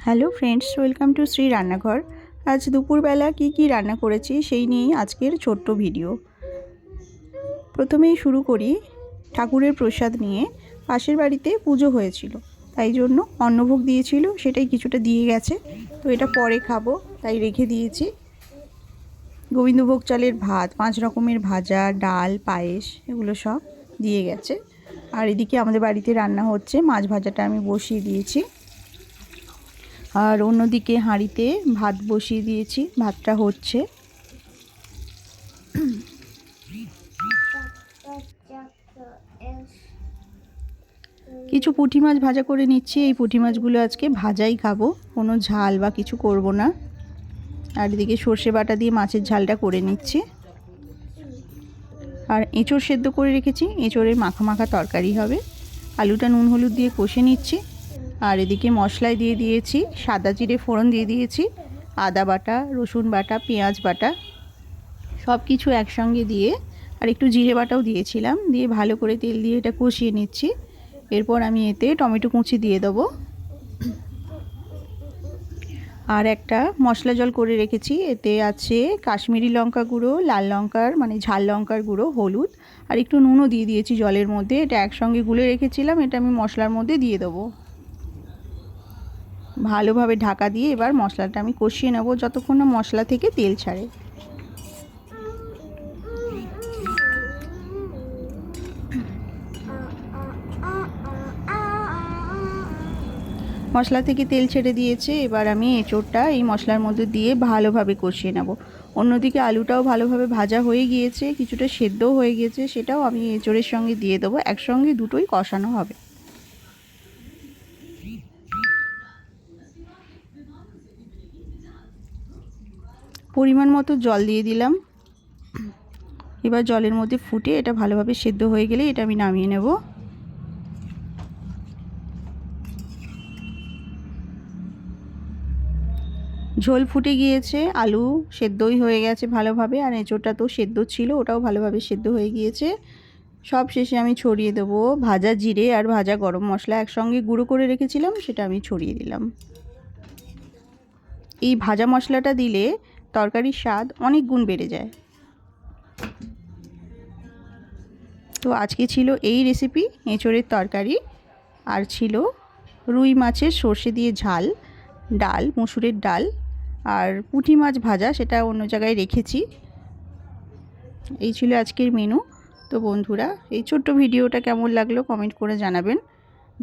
Hello friends, welcome to Shri রান্নাঘর। আজ দুপুরবেলা কি রান্না করেছি সেই নিয়েই আজকের ছোট্ট ভিডিও। প্রথমেই শুরু করি ঠাকুরের প্রসাদ নিয়ে। পাশের বাড়িতে পুজো হয়েছিল, তাই জন্য অন্নভোগ দিয়েছিল, সেটাই কিছুটা দিয়ে গেছে। তো এটা পরে খাবো তাই রেখে দিয়েছি। গোবিন্দভোগ চালের ভাত, 5 রকমের ভাজা, ডাল, পায়েস এগুলো সব দিয়ে গেছে। আর এদিকে আমাদের বাড়িতে রান্না হচ্ছে, মাছ ভাজাটা আমি বসিয়ে দিয়েছি। আর অন্যদিকে হাঁড়িতে ভাত বসিয়ে দিয়েছি, ভাতটা হচ্ছে। কিছু পুঁটি মাছ ভাজা করে নিচ্ছি। এই পুঁটি মাছগুলো আজকে ভাজাই খাবো, কোনো ঝাল বা কিছু করব না। আর এদিকে সর্ষে বাটা দিয়ে মাছের ঝালটা করে নিচ্ছি। আর এঁচোড় সেদ্ধ করে রেখেছি, এঁচোড়ের মাখা মাখা তরকারি হবে। আলুটা নুন হলুদ দিয়ে কষে নিচ্ছি। আর এদিকে মশলায় দিয়ে দিয়েছি সাদা জিরে ফোড়ন দিয়ে দিয়েছি, আদা বাটা, রসুন বাটা, পেঁয়াজ বাটা সব কিছু একসঙ্গে দিয়ে, আর একটু জিরে বাটাও দিয়েছিলাম, দিয়ে ভালো করে তেল দিয়ে এটা কষিয়ে নিচ্ছি। এরপর আমি এতে টমেটো কুচি দিয়ে দেবো। আর একটা মশলা জল করে রেখেছি, এতে আছে কাশ্মীরি লঙ্কা গুঁড়ো, লাল লঙ্কার মানে ঝাল লঙ্কার গুঁড়ো, হলুদ আর একটু নুনও দিয়ে দিয়েছি জলের মধ্যে। এটা একসঙ্গে গুলে রেখেছিলাম, এটা আমি মশলার মধ্যে দিয়ে দেবো। ভালোভাবে ঢাকা দিয়ে এবার মশলাটা আমি কষিয়ে নেব যতক্ষণ না মশলা থেকে তেল ছাড়ে। মশলা থেকে তেল ছেড়ে দিয়েছে, এবার আমি এঁচোড়টা এই মশলার মধ্যে দিয়ে ভালোভাবে কষিয়ে নেব। অন্যদিকে আলুটাও ভালোভাবে ভাজা হয়ে গিয়েছে, কিছুটা সেদ্ধও হয়ে গিয়েছে, সেটাও আমি এঁচোড়ের সঙ্গে দিয়ে দেবো। একসঙ্গে দুটোই কষানো হবে। পরিমাণ মতো জল দিয়ে দিলাম। এবার জলের মধ্যে ফুটে এটা ভালোভাবে সেদ্ধ হয়ে গেলে এটা আমি নামিয়ে নেব। ঝোল ফুটে গিয়েছে, আলু সেদ্ধই হয়ে গেছে ভালোভাবে, আর এঁচোড়টা তো সেদ্ধ ছিল, ওটাও ভালোভাবে সেদ্ধ হয়ে গিয়েছে। সব শেষে আমি ছড়িয়ে দেবো ভাজা জিরে আর ভাজা গরম মশলা একসঙ্গে গুঁড়ো করে রেখেছিলাম, সেটা আমি ছড়িয়ে দিলাম। এই ভাজা মশলাটা দিলে তরকারির স্বাদ অনেক গুণ বেড়ে যায়। তো আজকে ছিল এই রেসিপি, এঁচোড়ের তরকারি, আর ছিল রুই মাছের সর্ষে দিয়ে ঝাল, ডাল, মসুরের ডাল, আর পুঁটি মাছ ভাজা, সেটা অন্য জায়গায় রেখেছি। এই ছিল আজকের মেনু। তো বন্ধুরা, এই ছোট্ট ভিডিওটা কেমন লাগলো কমেন্ট করে জানাবেন।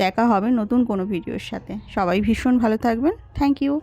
দেখা হবে নতুন কোনো ভিডিওর সাথে। সবাই ভীষণ ভালো থাকবেন। Thank you.